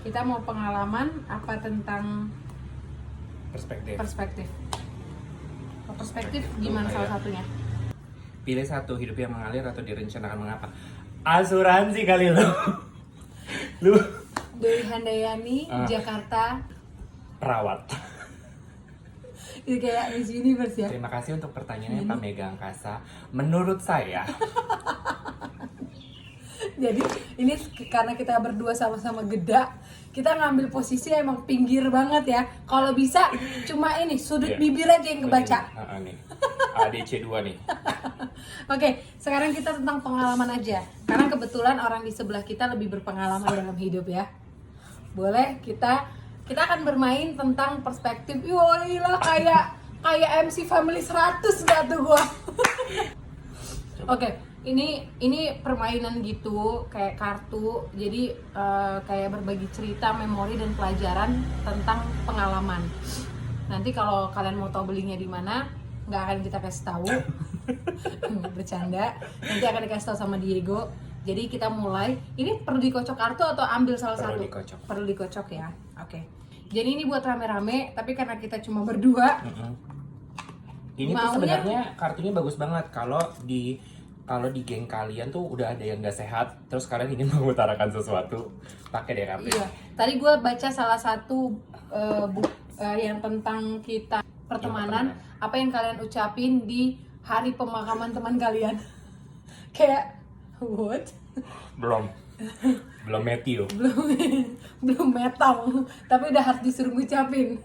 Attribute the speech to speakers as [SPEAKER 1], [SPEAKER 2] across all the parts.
[SPEAKER 1] Kita mau pengalaman apa tentang
[SPEAKER 2] Perspektif.
[SPEAKER 1] Perspektif gimana salah satunya?
[SPEAKER 2] Pilih satu, hidup yang mengalir atau direncanakan mengapa? Asuransi kali lo. Lu
[SPEAKER 1] Dewi Handayani, Jakarta.
[SPEAKER 2] perawat.
[SPEAKER 1] Itu kayak Miss Universe ya.
[SPEAKER 2] Terima kasih untuk pertanyaannya Pak Mega Angkasa. Menurut saya,
[SPEAKER 1] Jadi ini karena kita berdua sama-sama geda, kita ngambil posisi emang pinggir banget ya. Kalau bisa cuma ini sudut
[SPEAKER 2] Iya.
[SPEAKER 1] bibir aja yang kebaca.
[SPEAKER 2] nih. ADC 2 nih.
[SPEAKER 1] Oke, sekarang kita tentang pengalaman aja. Karena kebetulan orang di sebelah kita lebih berpengalaman dalam hidup ya. Boleh kita akan bermain tentang perspektif. Yoilah kayak MC Family 100 gak tuh gua. Oke, ini permainan gitu kayak kartu. Jadi kayak berbagi cerita, memori dan pelajaran tentang pengalaman. Nanti kalau kalian mau tahu belinya di mana, nggak akan kita kasih tahu. Bercanda. Nanti akan dikasih tahu sama Diego. Jadi kita mulai. Ini perlu dikocok kartu atau ambil salah
[SPEAKER 2] Perlu
[SPEAKER 1] satu?
[SPEAKER 2] dikocok.
[SPEAKER 1] Perlu dikocok ya. Oke. Jadi ini buat rame-rame, tapi karena kita cuma berdua,
[SPEAKER 2] Ini tuh
[SPEAKER 1] Maunya-
[SPEAKER 2] sebenarnya kartunya bagus banget kalau di geng kalian tuh udah ada yang nggak sehat, terus kalian ingin mengutarakan sesuatu, pakai deh KP.
[SPEAKER 1] iya. Tadi gue baca salah satu yang tentang kita pertemanan. Apa yang kalian ucapin di hari pemakaman teman kalian? Kayak what?
[SPEAKER 2] Belum Matthew.
[SPEAKER 1] belum metal, tapi udah harus disuruh ngucapin.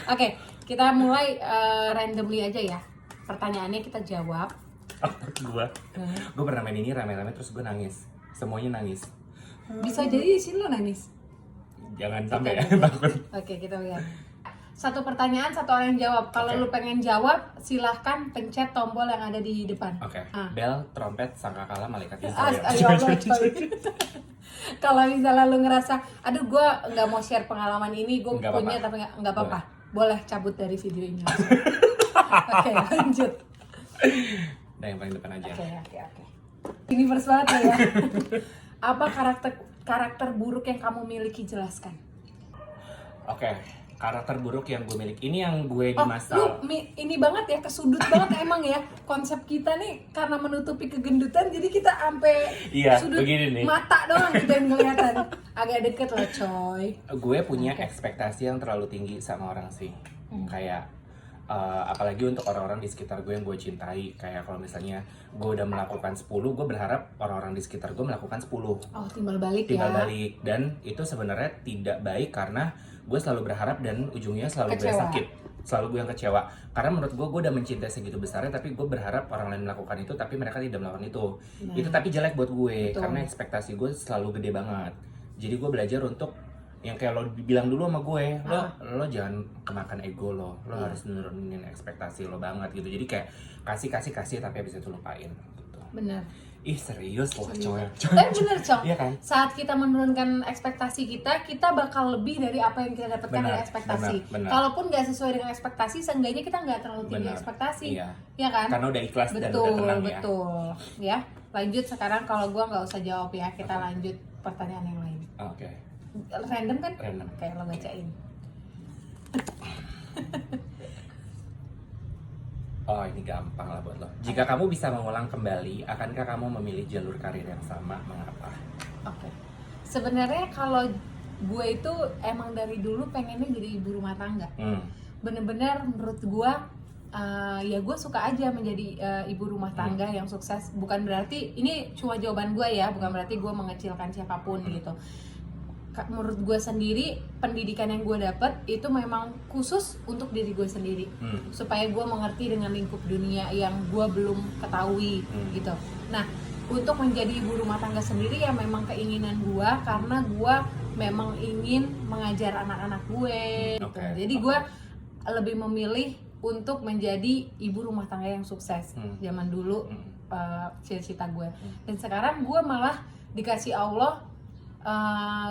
[SPEAKER 1] Oke, kita mulai randomly aja ya. Pertanyaannya kita jawab.
[SPEAKER 2] Gue pernah main ini rame-rame terus gue nangis. Semuanya nangis.
[SPEAKER 1] Bisa jadi di sini lo nangis.
[SPEAKER 2] Jangan sampai ya, takut.
[SPEAKER 1] Oke, kita lihat. Satu pertanyaan, satu orang yang jawab. Kalau
[SPEAKER 2] Oke.
[SPEAKER 1] lu pengen jawab, silahkan pencet tombol yang ada di depan.
[SPEAKER 2] Oke.
[SPEAKER 1] Ah.
[SPEAKER 2] Bel, trompet, sangkakala, malaikat
[SPEAKER 1] Ayo, kalau misalnya lu ngerasa, aduh gue nggak mau share pengalaman ini, gue
[SPEAKER 2] Nggak
[SPEAKER 1] punya
[SPEAKER 2] apa-apa.
[SPEAKER 1] tapi nggak apa-apa, boleh cabut dari video ini. Oke, lanjut.
[SPEAKER 2] Nah, yang paling depan aja.
[SPEAKER 1] Oke. Ini first banget lo ya. Apa karakter buruk yang kamu miliki, jelaskan.
[SPEAKER 2] Oke. Karakter buruk yang gue miliki. Ini yang gue di
[SPEAKER 1] Oh,
[SPEAKER 2] masa
[SPEAKER 1] lu ini banget ya, kesudut banget emang ya. Konsep kita nih karena menutupi kegendutan, jadi kita sampai
[SPEAKER 2] Iya,
[SPEAKER 1] sudut
[SPEAKER 2] begini nih.
[SPEAKER 1] mata doang gitu yang kelihatan. Agak deket lah coy.
[SPEAKER 2] gue punya ekspektasi yang terlalu tinggi sama orang sih. Kayak apalagi untuk orang-orang di sekitar gue yang gue cintai. Kayak kalau misalnya gue udah melakukan 10, gue berharap orang-orang di sekitar gue melakukan 10.
[SPEAKER 1] Oh, timbal balik
[SPEAKER 2] Timbal
[SPEAKER 1] ya.
[SPEAKER 2] balik. Dan itu sebenarnya tidak baik karena gue selalu berharap dan ujungnya selalu gue
[SPEAKER 1] Kecewa.
[SPEAKER 2] sakit. Selalu gue yang kecewa. Karena menurut gue udah mencintai segitu besarnya, tapi gue berharap orang lain melakukan itu tapi mereka tidak melakukan itu.
[SPEAKER 1] Nah.
[SPEAKER 2] Itu tapi jelek buat gue.
[SPEAKER 1] Betul.
[SPEAKER 2] Karena ekspektasi gue selalu gede banget. Jadi gue belajar untuk yang kayak lo bilang dulu sama gue, lo jangan kemakan ego lo harus nurunin ekspektasi lo banget gitu. Jadi kayak kasih tapi habis itu lupain gitu.
[SPEAKER 1] Bener.
[SPEAKER 2] Ih serius loh coy.
[SPEAKER 1] Tapi bener Cong,
[SPEAKER 2] Iya kan?
[SPEAKER 1] saat kita menurunkan ekspektasi kita bakal lebih dari apa yang kita dapatkan
[SPEAKER 2] Benar,
[SPEAKER 1] dari ekspektasi.
[SPEAKER 2] benar.
[SPEAKER 1] Kalaupun nggak sesuai dengan ekspektasi, seenggaknya kita nggak terlalu tinggi
[SPEAKER 2] Benar,
[SPEAKER 1] ekspektasi.
[SPEAKER 2] iya.
[SPEAKER 1] Ya kan?
[SPEAKER 2] Karena udah ikhlas dan
[SPEAKER 1] Betul,
[SPEAKER 2] udah tenang ya.
[SPEAKER 1] betul. Ya, lanjut sekarang kalau gua nggak usah jawab ya, kita lanjut pertanyaan yang lain.
[SPEAKER 2] Oke.
[SPEAKER 1] Random kan?
[SPEAKER 2] Random.
[SPEAKER 1] Kayak lo bacain.
[SPEAKER 2] Oh ini gampang lah buat lo. Jika kamu bisa mengulang kembali, akankah kamu memilih jalur karir yang sama? Mengapa?
[SPEAKER 1] Oke. Sebenarnya kalau gue itu emang dari dulu pengennya jadi ibu rumah tangga. Bener-bener menurut gue ya gue suka aja menjadi ibu rumah tangga yang sukses. Bukan berarti ini cuma jawaban gue ya, bukan berarti gue mengecilkan siapapun gitu. Menurut gue sendiri, pendidikan yang gue dapet itu memang khusus untuk diri gue sendiri, supaya gue mengerti dengan lingkup dunia yang gue belum ketahui gitu. Nah, untuk menjadi ibu rumah tangga sendiri ya memang keinginan gue, karena gue memang ingin mengajar anak-anak gue gitu. Jadi gue lebih memilih untuk menjadi ibu rumah tangga yang sukses. Zaman dulu cita-cita gue. Dan sekarang gue malah dikasih Allah,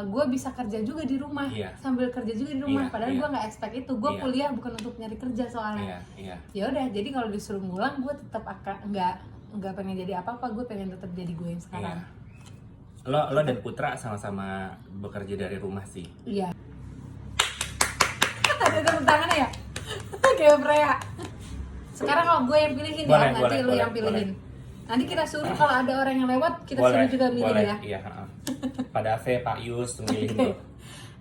[SPEAKER 1] gue bisa kerja juga di rumah, sambil kerja juga di rumah. Padahal gue nggak expect itu. Gue kuliah bukan untuk nyari kerja soalnya. Ya udah, jadi kalau disuruh ngulang, gue tetap akan nggak pengen jadi apa-apa. Gue pengen tetap jadi gue yang sekarang.
[SPEAKER 2] Lo dan Putra sama-sama bekerja dari rumah sih.
[SPEAKER 1] Iya. Ada tepuk tangannya ya? Kayak Freya. Sekarang kalau gue yang pilihin
[SPEAKER 2] Boleh,
[SPEAKER 1] ya, nanti lu yang pilihin. Nanti kita suruh kalau ada orang yang lewat, kita suruh juga milih ya.
[SPEAKER 2] Iya, Pak Dave, Pak Yus, milihin
[SPEAKER 1] Oke.
[SPEAKER 2] tuh.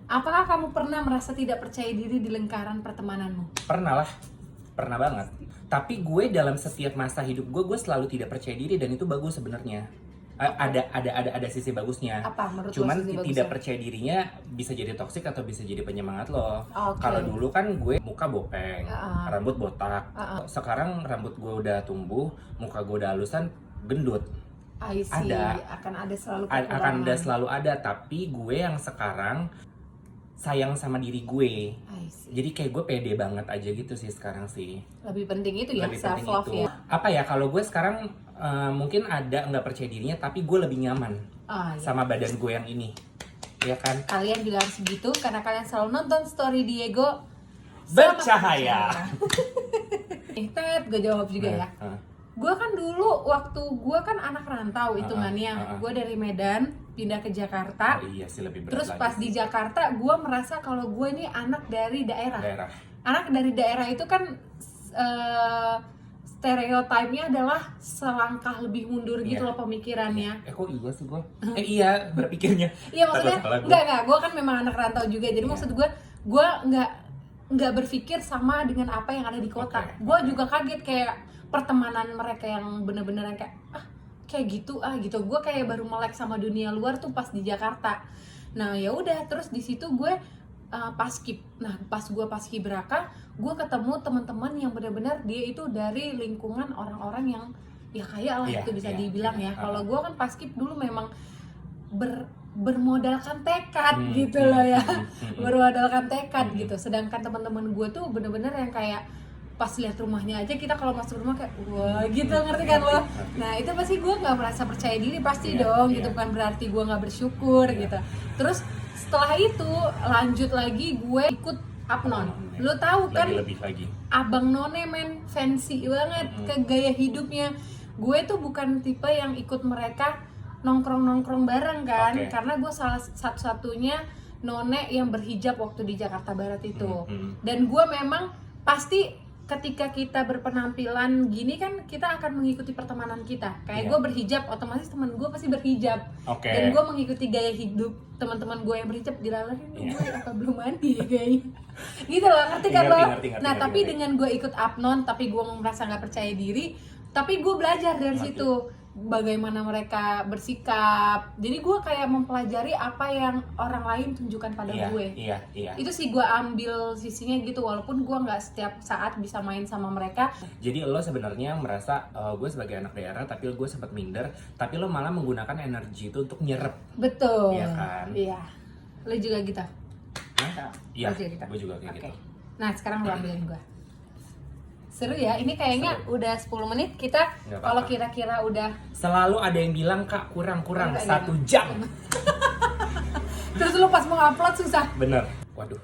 [SPEAKER 1] Apakah kamu pernah merasa tidak percaya diri di lingkaran pertemananmu?
[SPEAKER 2] Pernah lah, pernah banget. Tapi gue dalam setiap masa hidup gue selalu tidak percaya diri dan itu bagus sebenarnya. Ada sisi bagusnya.
[SPEAKER 1] Apa menurut
[SPEAKER 2] Cuman
[SPEAKER 1] lo sisi bagusnya?
[SPEAKER 2] tidak percaya dirinya bisa jadi toksik atau bisa jadi penyemangat lo.
[SPEAKER 1] Oke.
[SPEAKER 2] Kalau dulu kan gue muka bopeng, rambut botak. Sekarang rambut gue udah tumbuh, muka gue udah halusan, gendut.
[SPEAKER 1] I see.
[SPEAKER 2] Ada.
[SPEAKER 1] Akan ada selalu
[SPEAKER 2] Akan ada selalu ada, tapi gue yang sekarang sayang sama diri gue.
[SPEAKER 1] I see.
[SPEAKER 2] Jadi kayak gue pede banget aja gitu sih sekarang sih.
[SPEAKER 1] Lebih penting itu ya,
[SPEAKER 2] Lebih
[SPEAKER 1] self
[SPEAKER 2] penting
[SPEAKER 1] love
[SPEAKER 2] itu.
[SPEAKER 1] ya.
[SPEAKER 2] Apa ya, kalau gue sekarang mungkin ada nggak percaya dirinya, tapi gue lebih nyaman
[SPEAKER 1] Iya.
[SPEAKER 2] sama badan gue yang ini, ya kan?
[SPEAKER 1] Kalian juga harus begitu karena kalian selalu nonton story Diego
[SPEAKER 2] Bercahaya.
[SPEAKER 1] Ted, gue jawab juga ya. Gue kan dulu waktu gue kan anak rantau hitungannya. Gue dari Medan pindah ke Jakarta.
[SPEAKER 2] Oh, iya sih, lebih berat
[SPEAKER 1] Terus
[SPEAKER 2] lagi
[SPEAKER 1] pas
[SPEAKER 2] sih.
[SPEAKER 1] di Jakarta gue merasa kalau gue ini anak dari daerah.
[SPEAKER 2] Daerah.
[SPEAKER 1] Anak dari daerah itu kan stereotipnya adalah selangkah lebih mundur gitu loh pemikirannya.
[SPEAKER 2] Kok iya sih gue? Iya berpikirnya.
[SPEAKER 1] Iya maksudnya
[SPEAKER 2] Takut salah
[SPEAKER 1] enggak, gue kan memang anak rantau juga. Jadi maksud gue nggak berpikir sama dengan apa yang ada di kota. Gue juga kaget kayak pertemanan mereka yang bener-bener yang kayak kayak gitu gitu. Gue kayak baru melek sama dunia luar tuh pas di Jakarta. Nah ya udah, terus di situ gue paskib. Nah pas gue paskibraka, gue ketemu teman-teman yang benar-benar dia itu dari lingkungan orang-orang yang ya kaya lah, itu bisa dibilang ya. Kalau gue kan paskib dulu memang bermodalkan tekad gitu loh ya, bermodalkan tekad gitu. Sedangkan teman-teman gue tuh bener-bener yang kayak pas lihat rumahnya aja, kita kalau masuk rumah kayak wah gitu, ngerti kan lo? Nah itu pasti gue nggak merasa percaya diri pasti dong gitu, bukan berarti gue nggak bersyukur gitu. Terus setelah itu lanjut lagi gue ikut Apnon. Lo tahu kan
[SPEAKER 2] lebih lagi.
[SPEAKER 1] Abang None men, fancy banget ke gaya hidupnya. Gue tuh bukan tipe yang ikut mereka nongkrong-nongkrong bareng kan, karena gue salah satu-satunya none yang berhijab waktu di Jakarta Barat itu. Dan gue memang pasti ketika kita berpenampilan gini kan kita akan mengikuti pertemanan kita. Kayak gue berhijab, otomatis teman gue pasti berhijab. Dan gue mengikuti gaya hidup teman-teman gue yang berhijab. Dilalarin gue apa belum mandi kayaknya. Gitu loh, ngerti kan lo? Nah tapi dengan gue ikut Apnon, tapi gue merasa nggak percaya diri, tapi gue belajar dari situ bagaimana mereka bersikap. Jadi gue kayak mempelajari apa yang orang lain tunjukkan pada gue.
[SPEAKER 2] Iya.
[SPEAKER 1] Itu sih gue ambil sisinya gitu, walaupun gue nggak setiap saat bisa main sama mereka.
[SPEAKER 2] Jadi lo sebenarnya merasa gue sebagai anak daerah, tapi gue sempat minder, tapi lo malah menggunakan energi itu untuk nyerep.
[SPEAKER 1] Betul.
[SPEAKER 2] Iya kan?
[SPEAKER 1] Iya. Lo juga gitu?
[SPEAKER 2] Iya. Gue juga kayak gitu.
[SPEAKER 1] Nah sekarang lo ambilin gue. Seru ya, ini kayaknya udah 10 menit kita. Kalau kira-kira udah,
[SPEAKER 2] selalu ada yang bilang kak kurang 1 jam.
[SPEAKER 1] Terus lu pas mau upload susah.
[SPEAKER 2] Bener. Waduh.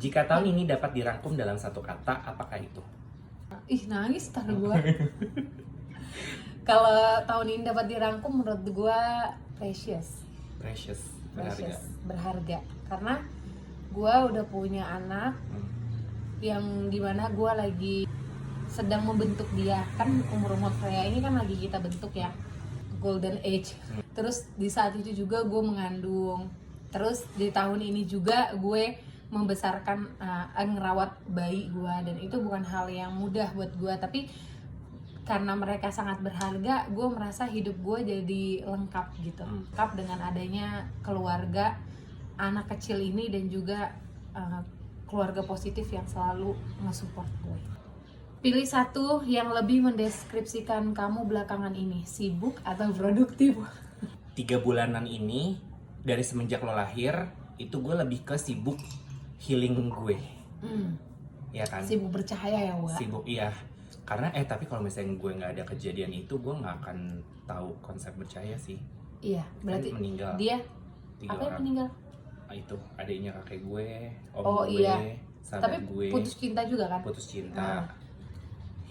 [SPEAKER 2] Jika tahun ini dapat dirangkum dalam 1 kata, apakah itu?
[SPEAKER 1] Ih nangis tar gue. Kalau tahun ini dapat dirangkum, menurut gue precious, berharga. Karena gue udah punya anak yang dimana gue lagi sedang membentuk dia. Kan umur-umur Freya ini kan lagi kita bentuk ya, golden age. Terus di saat itu juga gue mengandung. Terus di tahun ini juga gue membesarkan, ngerawat bayi gue. Dan itu bukan hal yang mudah buat gue. Tapi karena mereka sangat berharga, gue merasa hidup gue jadi lengkap gitu. Lengkap dengan adanya keluarga, anak kecil ini, dan juga keluarga positif yang selalu nge-support gue. Pilih satu yang lebih mendeskripsikan kamu belakangan ini, sibuk atau produktif?
[SPEAKER 2] 3 bulanan ini, dari semenjak lo lahir, itu gue lebih ke sibuk healing gue. Ya kan?
[SPEAKER 1] Sibuk bercahaya ya, Wak?
[SPEAKER 2] Sibuk, iya. Karena tapi kalau misalnya gue nggak ada kejadian itu, gue nggak akan tahu konsep bercahaya sih.
[SPEAKER 1] Iya, berarti
[SPEAKER 2] kan meninggal.
[SPEAKER 1] Dia
[SPEAKER 2] 3
[SPEAKER 1] apa
[SPEAKER 2] orang.
[SPEAKER 1] yang meninggal?
[SPEAKER 2] Itu adiknya kakek gue,
[SPEAKER 1] Oh
[SPEAKER 2] gue,
[SPEAKER 1] iya.
[SPEAKER 2] sahabat
[SPEAKER 1] Tapi
[SPEAKER 2] gue.
[SPEAKER 1] putus cinta juga kan?
[SPEAKER 2] Putus cinta.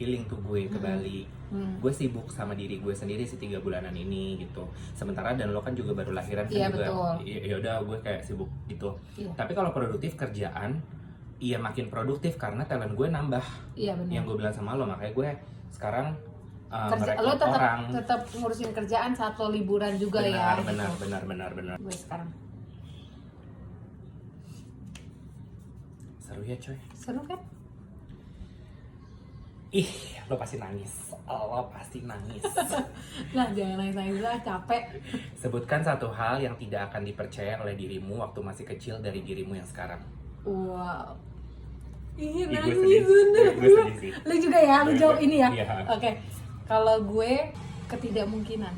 [SPEAKER 2] healing tuh gue ke Bali. Gue sibuk sama diri gue sendiri sih 3 bulanan ini gitu. Sementara dan lo kan juga baru lahiran kan juga. Ya udah gue kayak sibuk gitu. Tapi kalau produktif kerjaan, iya makin produktif karena talent gue nambah.
[SPEAKER 1] Iya benar.
[SPEAKER 2] Yang gue bilang sama lo, makanya gue sekarang
[SPEAKER 1] lo tetap ngurusin kerjaan saat lo liburan juga.
[SPEAKER 2] Benar.
[SPEAKER 1] Gue sekarang
[SPEAKER 2] seru ya coy.
[SPEAKER 1] Seru kan?
[SPEAKER 2] Ih, lo pasti nangis.
[SPEAKER 1] Lah jangan nangis lah, capek.
[SPEAKER 2] Sebutkan satu hal yang tidak akan dipercaya oleh dirimu waktu masih kecil dari dirimu yang sekarang.
[SPEAKER 1] Wow. Ih, nangis
[SPEAKER 2] bener.
[SPEAKER 1] Lu juga ya, lu jawab ini ya.
[SPEAKER 2] Iya.
[SPEAKER 1] Oke. Kalau gue ketidakmungkinan.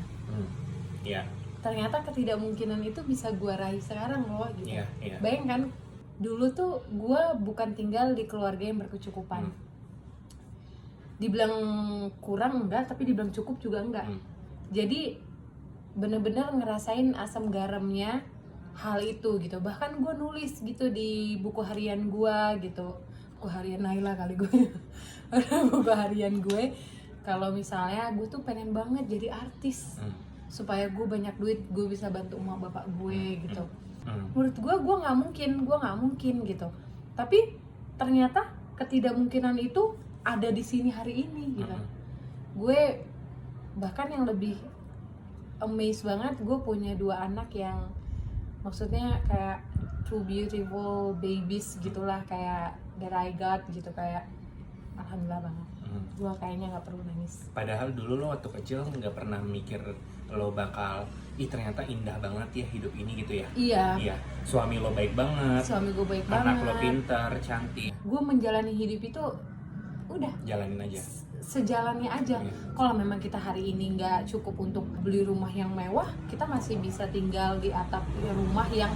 [SPEAKER 2] Iya.
[SPEAKER 1] Ternyata ketidakmungkinan itu bisa gue raih sekarang loh gitu.
[SPEAKER 2] Iya.
[SPEAKER 1] Bayangkan dulu tuh gue bukan tinggal di keluarga yang berkecukupan. Dibilang kurang enggak, tapi dibilang cukup juga enggak. Jadi bener-bener ngerasain asam garamnya hal itu gitu. Bahkan gue nulis gitu di buku harian gue gitu. Buku harian Naila kali gue. Buku harian gue. Kalau misalnya gue tuh pengen banget jadi artis. Supaya gue banyak duit, gue bisa bantu emak bapak gue gitu. Menurut gue nggak mungkin gitu. Tapi ternyata ketidakmungkinan itu ada di sini hari ini gitu. Gue bahkan yang lebih amazed banget, gue punya 2 anak yang maksudnya kayak two beautiful babies gitulah, kayak that I got gitu, kayak alhamdulillah banget. Gue kayaknya nggak perlu nangis.
[SPEAKER 2] Padahal dulu lo waktu kecil nggak pernah mikir lo bakal, ternyata indah banget ya hidup ini gitu ya. Iya. Suami lo baik banget.
[SPEAKER 1] Suami gue baik
[SPEAKER 2] banget. Anak lo
[SPEAKER 1] banget.
[SPEAKER 2] pintar, cantik.
[SPEAKER 1] Gue menjalani hidup itu udah.
[SPEAKER 2] Jalanin aja.
[SPEAKER 1] Sejalannya aja. Kalau memang kita hari ini nggak cukup untuk beli rumah yang mewah, kita masih bisa tinggal di atap rumah yang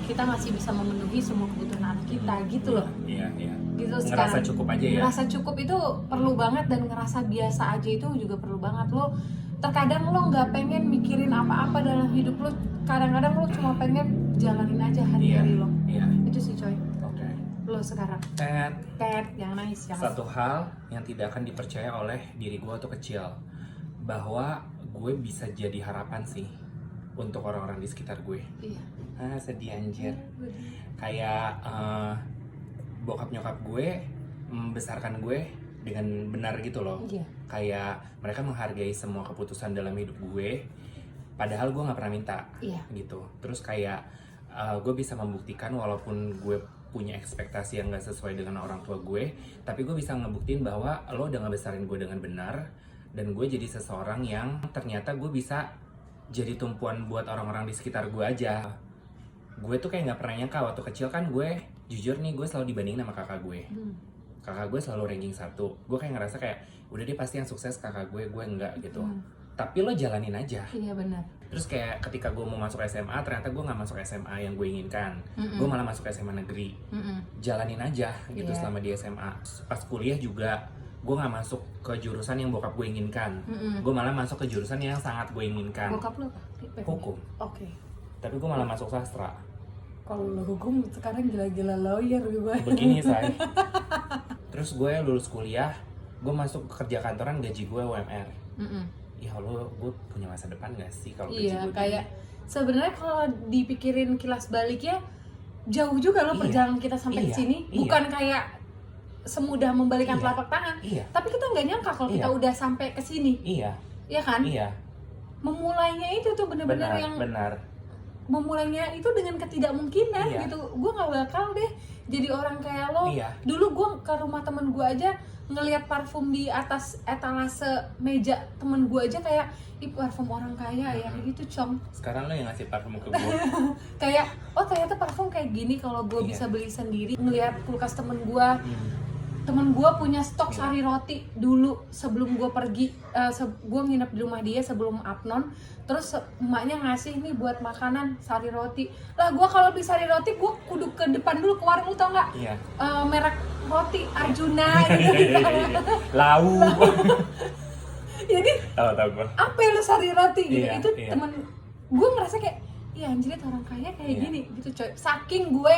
[SPEAKER 1] kita masih bisa memenuhi semua kebutuhan anak kita gitu loh.
[SPEAKER 2] Iya.
[SPEAKER 1] Gitu
[SPEAKER 2] ngerasa
[SPEAKER 1] sekarang.
[SPEAKER 2] Cukup aja ya.
[SPEAKER 1] Ngerasa cukup itu perlu banget, dan ngerasa biasa aja itu juga perlu banget. Lo terkadang lo nggak pengen mikirin apa-apa dalam hidup lo. Kadang-kadang lo cuma pengen jalanin aja hari-hari lo.
[SPEAKER 2] Iya.
[SPEAKER 1] Itu sih coy.
[SPEAKER 2] Oke.
[SPEAKER 1] Lo sekarang.
[SPEAKER 2] Ted,
[SPEAKER 1] yang nangis.
[SPEAKER 2] Satu hal yang tidak akan dipercaya oleh diri gue waktu kecil, bahwa gue bisa jadi harapan sih untuk orang-orang di sekitar gue.
[SPEAKER 1] Iya.
[SPEAKER 2] Sedih anjir. Kayak bokap nyokap gue membesarkan gue dengan benar gitu loh.
[SPEAKER 1] Iya.
[SPEAKER 2] Kayak mereka menghargai semua keputusan dalam hidup gue, padahal gue nggak pernah minta.
[SPEAKER 1] Iya.
[SPEAKER 2] Gitu. Terus kayak gue bisa membuktikan walaupun gue punya ekspektasi yang nggak sesuai dengan orang tua gue, tapi gue bisa ngebuktiin bahwa lo udah ngebesarin gue dengan benar, dan gue jadi seseorang yang ternyata gue bisa jadi tumpuan buat orang-orang di sekitar gue aja. Gue tuh kayak nggak pernah nyangka waktu kecil kan, gue jujur nih, gue selalu dibandingin sama kakak gue. Kakak gue selalu ranking 1. Gue kayak ngerasa kayak udah dia pasti yang sukses, kakak gue enggak gitu. Tapi lo jalanin aja.
[SPEAKER 1] Iya benar.
[SPEAKER 2] Terus kayak ketika gue mau masuk SMA, ternyata gue nggak masuk SMA yang gue inginkan. Gue malah masuk SMA negeri. Jalanin aja gitu selama di SMA. Pas kuliah juga gue nggak masuk ke jurusan yang bokap gue inginkan. Gue malah masuk ke jurusan yang sangat gue inginkan.
[SPEAKER 1] Bokap lo apa?
[SPEAKER 2] Hukum.
[SPEAKER 1] Oke.
[SPEAKER 2] Tapi gue malah masuk sastra.
[SPEAKER 1] Kalau lo hukum sekarang gila-gila lawyer gue.
[SPEAKER 2] Begini say. Terus gue lulus kuliah, gue masuk kerja kantoran, gaji gue UMR. Ya Allah, gue punya masa depan gak sih kalau gaji gue
[SPEAKER 1] kayak sebenarnya kalau dipikirin kilas balik ya, jauh juga lo perjalanan kita sampai ke sini. Bukan kayak semudah membalikan telapak tangan. Tapi kita nggak nyangka kalau kita udah sampai ke sini. Iya kan? Memulainya itu tuh bener-bener yang memulainya itu dengan ketidakmungkinan gitu. Gue nggak bakal deh jadi orang kayak lo. Dulu gue ke rumah temen gue aja, ngelihat parfum di atas etalase meja temen gue aja kayak, ih parfum orang kaya ya, kayak gitu Cong.
[SPEAKER 2] Sekarang lo yang ngasih parfum ke gue.
[SPEAKER 1] Kayak, oh ternyata parfum kayak gini kalau gue bisa beli sendiri. Ngelihat kulkas temen gue, temen gue punya stok sari roti dulu sebelum gue pergi, gue nginep di rumah dia sebelum Apnon. Terus emaknya ngasih nih buat makanan sari roti. Lah gue kalau beli sari roti gue kudu ke depan dulu ke warung, lu tau nggak? Merek roti Arjuna gitu.
[SPEAKER 2] Lau.
[SPEAKER 1] Jadi
[SPEAKER 2] tahu gue.
[SPEAKER 1] Apa lu sari roti gitu? Itu temen gue ngerasa kayak, iya anjir orang kaya kayak gini gitu coy. Saking gue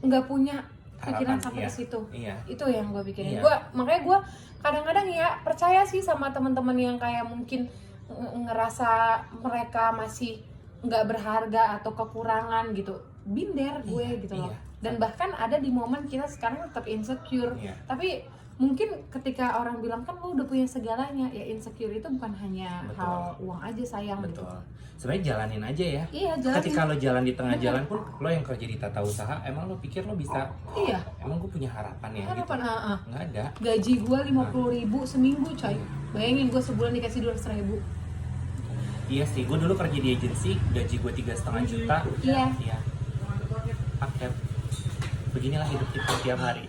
[SPEAKER 1] nggak punya pikiran
[SPEAKER 2] harapan,
[SPEAKER 1] sampai
[SPEAKER 2] iya.
[SPEAKER 1] ke situ.
[SPEAKER 2] Iya.
[SPEAKER 1] Itu yang gue pikirin.
[SPEAKER 2] Iya.
[SPEAKER 1] Makanya gue kadang-kadang ya percaya sih sama teman-teman yang kayak mungkin ngerasa mereka masih nggak berharga atau kekurangan gitu. Binder gue
[SPEAKER 2] Iya,
[SPEAKER 1] gitu loh.
[SPEAKER 2] iya.
[SPEAKER 1] Dan bahkan ada di momen kita sekarang tetap insecure.
[SPEAKER 2] Iya.
[SPEAKER 1] Tapi mungkin ketika orang bilang kan lo udah punya segalanya, ya insecure itu bukan hanya
[SPEAKER 2] Betul.
[SPEAKER 1] hal uang aja sayang gitu.
[SPEAKER 2] Betul. Sebenarnya jalanin aja ya.
[SPEAKER 1] Iya, jalanin.
[SPEAKER 2] Ketika lo jalan di tengah
[SPEAKER 1] Bener.
[SPEAKER 2] jalan pun, lo yang kerja di tata usaha, emang lo pikir lo bisa?
[SPEAKER 1] Iya.
[SPEAKER 2] Emang gue punya harapan ya?
[SPEAKER 1] Harapan,
[SPEAKER 2] gitu? Nggak ada.
[SPEAKER 1] Gaji gue 50.000 seminggu coy. Bayangin gue sebulan dikasih 200.000.
[SPEAKER 2] Iya sih, gue dulu kerja di agensi, gaji gue 3,5 juta.
[SPEAKER 1] Iya.
[SPEAKER 2] Iya. Paket. Beginilah hidup kita tiap hari.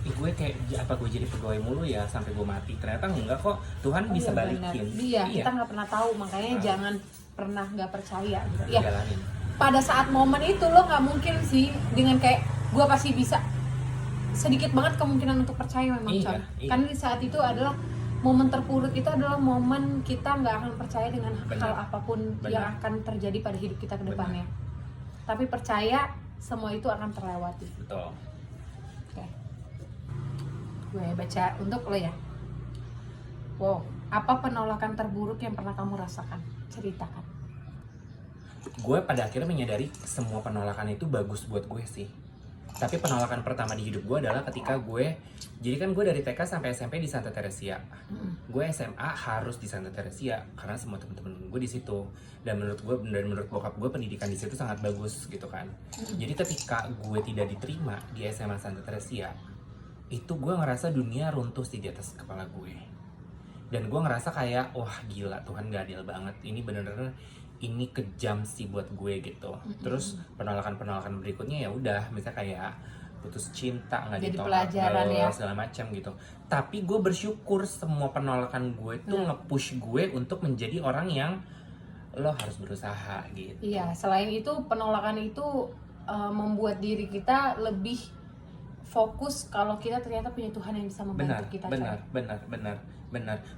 [SPEAKER 2] Gue kayak apa gue jadi pegawai mulu ya sampai gue mati? Ternyata enggak kok. Tuhan bisa
[SPEAKER 1] Iya,
[SPEAKER 2] balikin.
[SPEAKER 1] benar. Iya, kita nggak pernah tahu, makanya jangan pernah nggak percaya gitu. Ya,
[SPEAKER 2] Jalanin.
[SPEAKER 1] pada saat momen itu lo nggak mungkin sih dengan kayak gue pasti bisa. Sedikit banget kemungkinan untuk percaya memang
[SPEAKER 2] Iya,
[SPEAKER 1] coy.
[SPEAKER 2] iya.
[SPEAKER 1] Karena di saat itu adalah momen terpuruk, itu adalah momen kita nggak akan percaya dengan
[SPEAKER 2] Benar.
[SPEAKER 1] hal apapun yang
[SPEAKER 2] Benar.
[SPEAKER 1] akan terjadi pada hidup kita ke depannya. Tapi percaya semua itu akan terlewati.
[SPEAKER 2] Betul.
[SPEAKER 1] Oke. Gue baca untuk lo ya. Wow, apa penolakan terburuk yang pernah kamu rasakan? Ceritakan.
[SPEAKER 2] Gue pada akhirnya menyadari semua penolakan itu bagus buat gue sih. Tapi penolakan pertama di hidup gue adalah ketika gue, jadi kan gue dari TK sampai SMP di Santa Teresia. Gue SMA harus di Santa Teresia karena semua teman-teman gue di situ. Dan menurut gue dan menurut bokap gue pendidikan di situ sangat bagus gitu kan. Jadi ketika gue tidak diterima di SMA Santa Teresia, itu gue ngerasa dunia runtuh sih di atas kepala gue. Dan gue ngerasa kayak wah gila, Tuhan gak adil banget. Ini bener-bener ini kejam sih buat gue gitu. Terus penolakan berikutnya ya udah, misalnya kayak putus cinta, nggak
[SPEAKER 1] Jadi
[SPEAKER 2] ditolak,
[SPEAKER 1] pelajaran ya.
[SPEAKER 2] segala macam gitu. Tapi gue bersyukur semua penolakan gue tuh nge-push gue untuk menjadi orang yang lo harus berusaha gitu.
[SPEAKER 1] Iya, selain itu penolakan itu membuat diri kita lebih fokus kalau kita ternyata punya Tuhan yang bisa membantu kita.
[SPEAKER 2] Benar.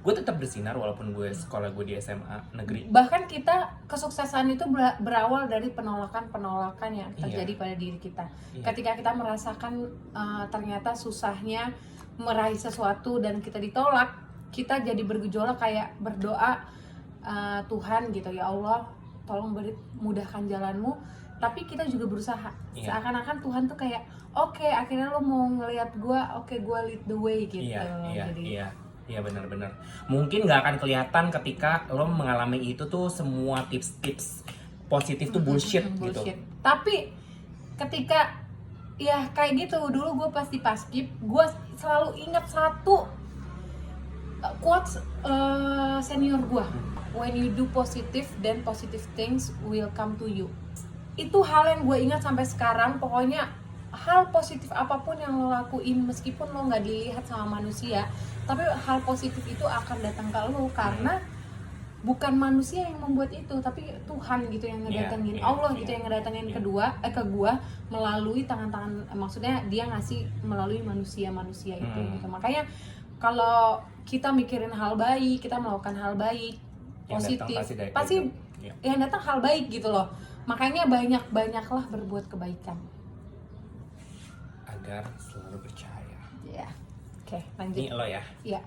[SPEAKER 2] Gue tetap bersinar walaupun gue sekolah gue di SMA negeri.
[SPEAKER 1] Bahkan kita kesuksesan itu berawal dari penolakan yang terjadi pada diri kita.
[SPEAKER 2] Iya.
[SPEAKER 1] Ketika kita merasakan ternyata susahnya meraih sesuatu dan kita ditolak, kita jadi bergejolak kayak berdoa, Tuhan gitu, ya Allah tolong mudahkan jalanmu. Tapi kita juga berusaha.
[SPEAKER 2] Iya.
[SPEAKER 1] Seakan-akan Tuhan tuh kayak oke, akhirnya lo mau ngelihat gue, oke gue lead the way gitu.
[SPEAKER 2] Iya benar-benar. Mungkin nggak akan kelihatan ketika lo mengalami itu tuh semua tips-tips positif tuh bullshit gitu.
[SPEAKER 1] Tapi ketika ya kayak gitu, dulu gue pasti paskib, gue selalu ingat satu quotes senior gue. When you do positive, then positive things will come to you. Itu hal yang gue ingat sampai sekarang. Pokoknya hal positif apapun yang lo lakuin, meskipun lo nggak dilihat sama manusia, tapi hal positif itu akan datang ke lo karena bukan manusia yang membuat itu, tapi Tuhan gitu yang ngedatengin, Allah gitu yang ngedatengin ke gua melalui tangan-tangan, maksudnya dia ngasih melalui manusia-manusia itu gitu. Makanya kalau kita mikirin hal baik, kita melakukan hal baik,
[SPEAKER 2] Yang
[SPEAKER 1] positif,
[SPEAKER 2] datang
[SPEAKER 1] pasti
[SPEAKER 2] iya.
[SPEAKER 1] yang datang hal baik gitu loh. Makanya banyak-banyaklah berbuat kebaikan
[SPEAKER 2] agar selalu percaya.
[SPEAKER 1] ya. Oke, lanjut.
[SPEAKER 2] Ini lo ya.
[SPEAKER 1] Iya.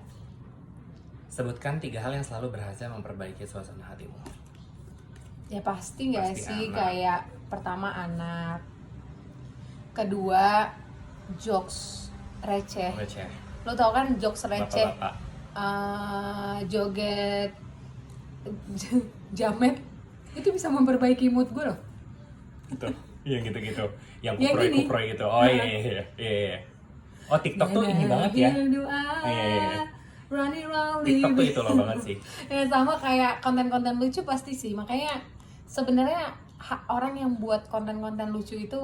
[SPEAKER 2] Sebutkan 3 hal yang selalu berhasil memperbaiki suasana hatimu.
[SPEAKER 1] Ya pasti nggak
[SPEAKER 2] Pasti
[SPEAKER 1] sih,
[SPEAKER 2] anak.
[SPEAKER 1] kayak pertama anak, kedua jokes receh. Lo tau kan jokes receh,
[SPEAKER 2] Bapak-bapak.
[SPEAKER 1] joget, jamet, itu bisa memperbaiki mood gue loh.
[SPEAKER 2] Gitu. Iya gitu-gitu. Yang
[SPEAKER 1] Yang gini.
[SPEAKER 2] kuproy gitu. Oh iya. Oh TikTok tuh ini banget ya. Iya.
[SPEAKER 1] Running round
[SPEAKER 2] TikTok tuh itu loh banget sih.
[SPEAKER 1] Ya sama kayak konten-konten lucu pasti sih. Makanya sebenarnya orang yang buat konten-konten lucu itu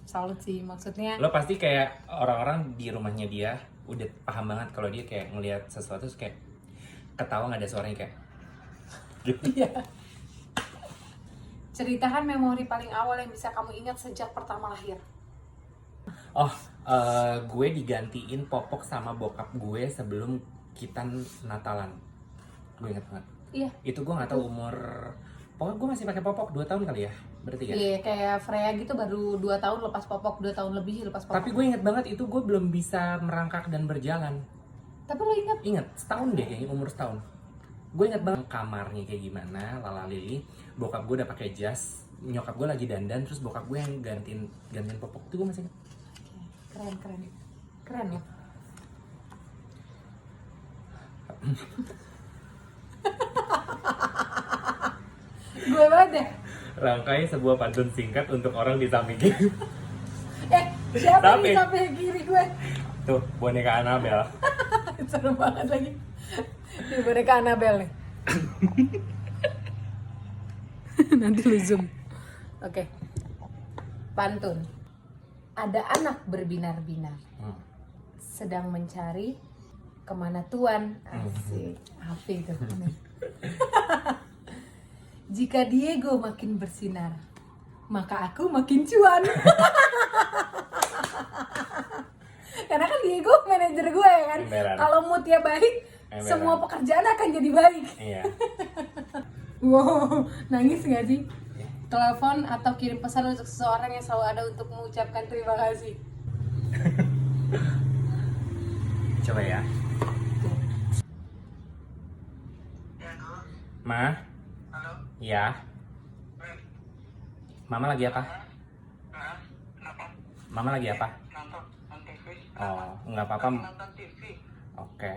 [SPEAKER 1] salut sih, maksudnya.
[SPEAKER 2] Lo pasti kayak orang-orang di rumahnya dia udah paham banget kalau dia kayak ngelihat sesuatu terus kayak ketawa nggak ada suaranya kayak gitu.
[SPEAKER 1] Iya. Ceritakan memori paling awal yang bisa kamu ingat sejak pertama lahir.
[SPEAKER 2] Oh, gue digantiin popok sama bokap gue sebelum kita Natalan. Gue inget banget.
[SPEAKER 1] Iya.
[SPEAKER 2] Itu gue nggak tahu umur Pokoknya gue masih pakai popok 2 tahun kali ya, berarti ya.
[SPEAKER 1] Iya, kayak Freya gitu baru 2 tahun lepas popok, 2 tahun lebih lepas popok.
[SPEAKER 2] Tapi gue inget banget itu gue belum bisa merangkak dan berjalan.
[SPEAKER 1] Tapi lo ingat?
[SPEAKER 2] Ingat, setahun deh kayaknya, umur setahun. Gue inget banget kamarnya kayak gimana, Lala Lili. Bokap gue udah pakai jas, nyokap gue lagi dandan, terus bokap gue yang gantiin popok. Itu gue masih inget.
[SPEAKER 1] Keren ya. Gue banget deh.
[SPEAKER 2] Rangkai sebuah pantun singkat untuk orang di samping kiri.
[SPEAKER 1] Siapa
[SPEAKER 2] Tapi-
[SPEAKER 1] di samping kiri gue?
[SPEAKER 2] Tuh, boneka Annabelle.
[SPEAKER 1] Seru banget lagi. Ini boneka Annabelle nih. Nanti lu zoom. Oke. Pantun. Ada anak berbinar-binar, sedang mencari kemana tuan. Asik. Apa itu? Jika Diego makin bersinar, maka aku makin cuan. Karena kan Diego manajer gue ya kan.
[SPEAKER 2] Emberan.
[SPEAKER 1] Kalau moodnya baik,
[SPEAKER 2] Emberan.
[SPEAKER 1] semua pekerjaan akan jadi baik.
[SPEAKER 2] Iya.
[SPEAKER 1] Wow, nangis gak sih? Telepon atau kirim pesan untuk seseorang yang selalu ada untuk mengucapkan terima kasih.
[SPEAKER 2] Coba ya. Ma?
[SPEAKER 3] Halo?
[SPEAKER 2] Ya? Mama lagi apa?
[SPEAKER 3] Kenapa?
[SPEAKER 2] Mama lagi apa?
[SPEAKER 3] Nonton TV?
[SPEAKER 2] Oh, nggak apa-apa.
[SPEAKER 3] Nonton TV?
[SPEAKER 2] Oke.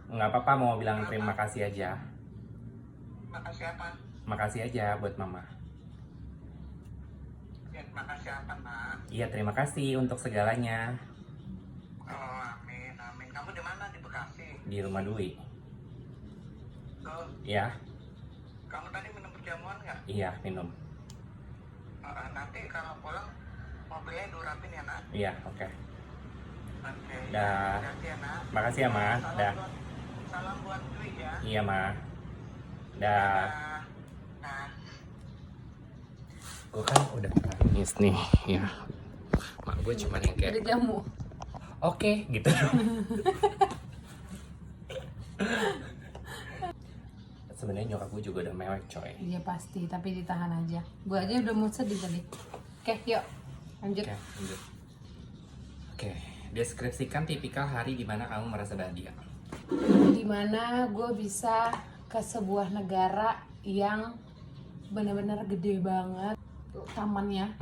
[SPEAKER 2] Nggak apa-apa, mau bilang terima kasih aja.
[SPEAKER 3] Makasih apa?
[SPEAKER 2] Makasih aja buat Mama.
[SPEAKER 3] Ya, makasih apa, Nak?
[SPEAKER 2] Iya, terima kasih untuk segalanya.
[SPEAKER 3] Oh, amin, amin. Kamu di mana? Di Bekasi?
[SPEAKER 2] Di rumah Dwi.
[SPEAKER 3] Loh,
[SPEAKER 2] Ya?
[SPEAKER 3] kamu tadi minum perjamuan nggak?
[SPEAKER 2] Iya, minum.
[SPEAKER 3] Nanti kalau pulang, mobilnya durapin ya, Nak?
[SPEAKER 2] Iya, oke.
[SPEAKER 3] Oke.
[SPEAKER 2] Dah.
[SPEAKER 3] Hati-hati ya, Nak.
[SPEAKER 2] Makasih ya, Ma. Dah.
[SPEAKER 3] Salam buat Dwi ya.
[SPEAKER 2] Iya, Ma. Dah.
[SPEAKER 3] Nah.
[SPEAKER 2] Gue kan udah nangis nih, ya. Mak gue cuma yang
[SPEAKER 1] Ada
[SPEAKER 2] kayak,
[SPEAKER 1] jamu.
[SPEAKER 2] oke, gitu. Sebenarnya nyokap gue juga udah mewek, coy.
[SPEAKER 1] Iya pasti, tapi ditahan aja. Gue aja udah mood sedih tadi. Oke, yuk lanjut.
[SPEAKER 2] Oke, lanjut. Oke, deskripsikan tipikal hari di mana kamu merasa bahagia.
[SPEAKER 1] Dimana gue bisa ke sebuah negara yang benar-benar gede banget tamannya.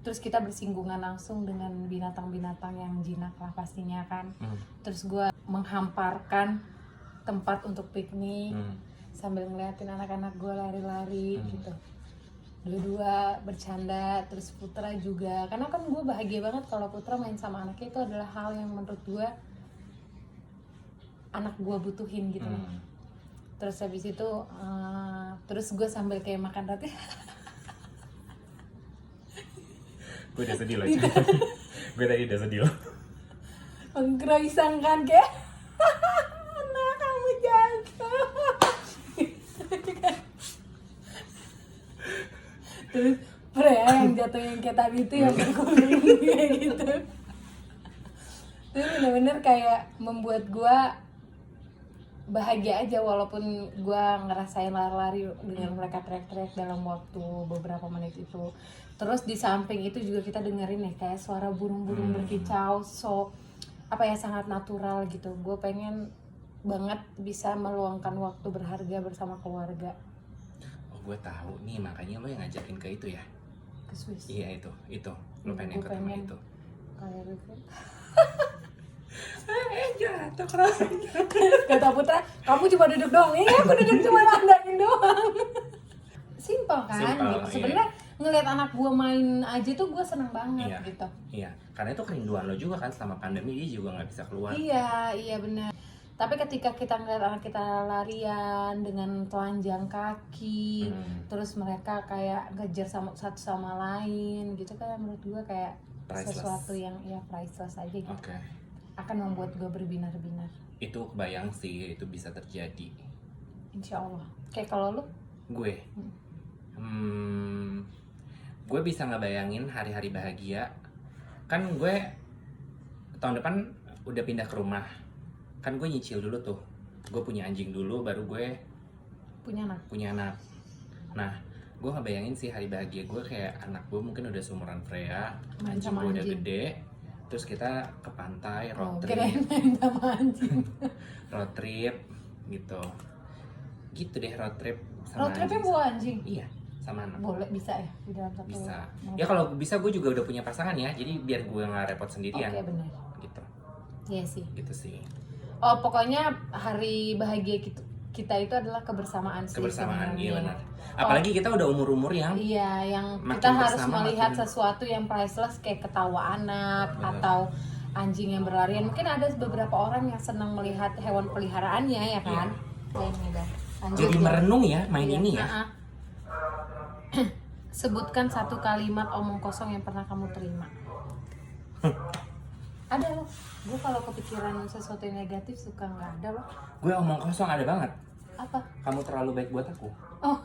[SPEAKER 1] Terus kita bersinggungan langsung dengan binatang-binatang yang jinak lah pastinya kan. Terus gue menghamparkan tempat untuk piknik sambil ngeliatin anak-anak gue lari-lari gitu. Dua-dua bercanda, terus Putra juga. Karena kan gue bahagia banget kalau Putra main sama anaknya, itu adalah hal yang menurut gue anak gue butuhin gitu loh. Terus habis itu terus gue sambil kayak makan roti.
[SPEAKER 2] Gue udah sedih loh, coy. Gue tadi udah sedih loh.
[SPEAKER 1] Menggeroisang kan kayak anak kamu jago. Terus Freya yang jatuh yang kayak tadi itu yang berkuling kayak gitu. Itu bener-bener kayak membuat gue bahagia aja walaupun gue ngerasain lari-lari dengan mereka teriak-teriak dalam waktu beberapa menit itu. Terus di samping itu juga kita dengerin nih kayak suara burung-burung berkicau, apa ya, sangat natural gitu. Gue pengen banget bisa meluangkan waktu berharga bersama keluarga.
[SPEAKER 2] Oh, gue tahu nih, makanya lo yang ngajakin ke itu ya?
[SPEAKER 1] Ke Swiss.
[SPEAKER 2] Iya, itu. Lo pengen
[SPEAKER 1] Gue
[SPEAKER 2] ketemu
[SPEAKER 1] pengen.
[SPEAKER 2] itu.
[SPEAKER 1] Kayak gitu.
[SPEAKER 2] Jatuh kerasanya.
[SPEAKER 1] Kata Putra, kamu cuma duduk doang. Iya, aku duduk cuma nandangin doang. Simpel kan
[SPEAKER 2] Simpel,
[SPEAKER 1] gitu. Sebenarnya ngelihat anak gue main aja tuh gue seneng banget gitu.
[SPEAKER 2] Iya, karena itu kerinduan lo juga kan, selama pandemi dia juga nggak bisa keluar.
[SPEAKER 1] Iya benar. Tapi ketika kita ngeliat anak kita larian dengan telanjang kaki, terus mereka kayak ngejar satu sama lain gitu kan, menurut gue kayak
[SPEAKER 2] Priceless.
[SPEAKER 1] sesuatu yang ya priceless aja gitu.
[SPEAKER 2] Oke.
[SPEAKER 1] Akan membuat gue berbinar-binar.
[SPEAKER 2] Itu kebayang sih, itu bisa terjadi.
[SPEAKER 1] Insya Allah. Kayak kalau lu?
[SPEAKER 2] Gue gue bisa ngebayangin hari-hari bahagia. Kan gue tahun depan udah pindah ke rumah. Kan gue nyicil dulu tuh. Gue punya anjing dulu, baru gue
[SPEAKER 1] Punya anak?
[SPEAKER 2] punya anak. Nah, gue ngebayangin sih hari bahagia gue kayak anak gue mungkin udah seumuran Freya,
[SPEAKER 1] Main
[SPEAKER 2] anjing
[SPEAKER 1] sama
[SPEAKER 2] gue udah
[SPEAKER 1] anjing.
[SPEAKER 2] gede, terus kita ke pantai, road
[SPEAKER 1] kirain
[SPEAKER 2] trip,
[SPEAKER 1] main sama anjing.
[SPEAKER 2] road trip gitu. Gitu deh road trip sama
[SPEAKER 1] Road tripnya
[SPEAKER 2] anjing.
[SPEAKER 1] bawa anjing?
[SPEAKER 2] Iya, sama anak.
[SPEAKER 1] Boleh, bisa ya di dalam satu
[SPEAKER 2] Bisa.
[SPEAKER 1] mobil?
[SPEAKER 2] Ya kalau bisa gue juga udah punya pasangan ya, jadi biar gue nggak repot
[SPEAKER 1] Oke,
[SPEAKER 2] sendirian.
[SPEAKER 1] benar.
[SPEAKER 2] Gitu,
[SPEAKER 1] Iya sih.
[SPEAKER 2] gitu sih.
[SPEAKER 1] Oh, pokoknya hari bahagia kita itu adalah kebersamaan sih.
[SPEAKER 2] Kebersamaan, iya
[SPEAKER 1] sebenarnya.
[SPEAKER 2] benar. Apalagi kita udah umur-umur yang
[SPEAKER 1] Iya, yang
[SPEAKER 2] makin
[SPEAKER 1] kita harus
[SPEAKER 2] bersama,
[SPEAKER 1] melihat
[SPEAKER 2] makin-
[SPEAKER 1] sesuatu yang priceless kayak ketawa anak
[SPEAKER 2] Benar.
[SPEAKER 1] atau anjing yang berlarian. Mungkin ada beberapa orang yang senang melihat hewan peliharaannya ya kan? Ya, ini dah. Lanjut
[SPEAKER 2] jadi
[SPEAKER 1] ya.
[SPEAKER 2] merenung ya main
[SPEAKER 1] Iya,
[SPEAKER 2] ini ya.
[SPEAKER 1] nah-ah. Sebutkan satu kalimat omong kosong yang pernah kamu terima. Ada loh. Gue kalau kepikiran sesuatu yang negatif suka nggak ada loh.
[SPEAKER 2] Gue omong kosong ada banget.
[SPEAKER 1] Apa?
[SPEAKER 2] Kamu terlalu baik buat aku.
[SPEAKER 1] Oh,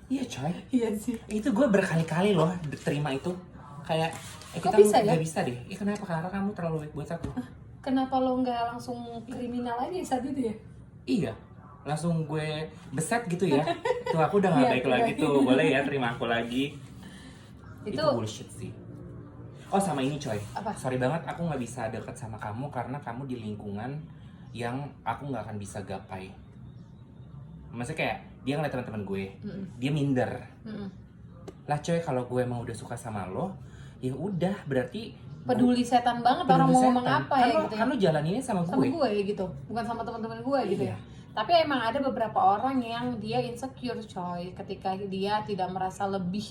[SPEAKER 2] Iya coy.
[SPEAKER 1] iya sih.
[SPEAKER 2] Itu gue berkali-kali loh terima itu. Kayak
[SPEAKER 1] Kok
[SPEAKER 2] kita
[SPEAKER 1] bisa ya?
[SPEAKER 2] nggak bisa deh. Kenapa? Karena kamu terlalu baik buat aku.
[SPEAKER 1] Kenapa lo nggak langsung kriminal aja saat itu ya?
[SPEAKER 2] Iya. Langsung gue beset gitu ya. Tuh aku udah nggak
[SPEAKER 1] Iya,
[SPEAKER 2] baik
[SPEAKER 1] iya.
[SPEAKER 2] lagi tuh. Boleh ya terima aku lagi. Itu
[SPEAKER 1] Itu
[SPEAKER 2] bullshit sih. Oh sama ini coy.
[SPEAKER 1] Apa?
[SPEAKER 2] Sorry banget aku nggak bisa deket sama kamu karena kamu di lingkungan yang aku nggak akan bisa gapai. Maksudnya kayak dia ngeliat teman-teman gue,
[SPEAKER 1] Mm-mm.
[SPEAKER 2] dia minder.
[SPEAKER 1] Mm-mm.
[SPEAKER 2] Lah coy, kalau gue emang udah suka sama lo, ya udah berarti
[SPEAKER 1] peduli setan banget orang mau ngomong apa ya gitu ya.
[SPEAKER 2] Kan lo jalaninnya sama
[SPEAKER 1] Sama
[SPEAKER 2] gue.
[SPEAKER 1] gue gitu, bukan sama teman-teman gue gitu
[SPEAKER 2] Iya.
[SPEAKER 1] ya. Tapi emang ada beberapa orang yang dia insecure coy ketika dia tidak merasa lebih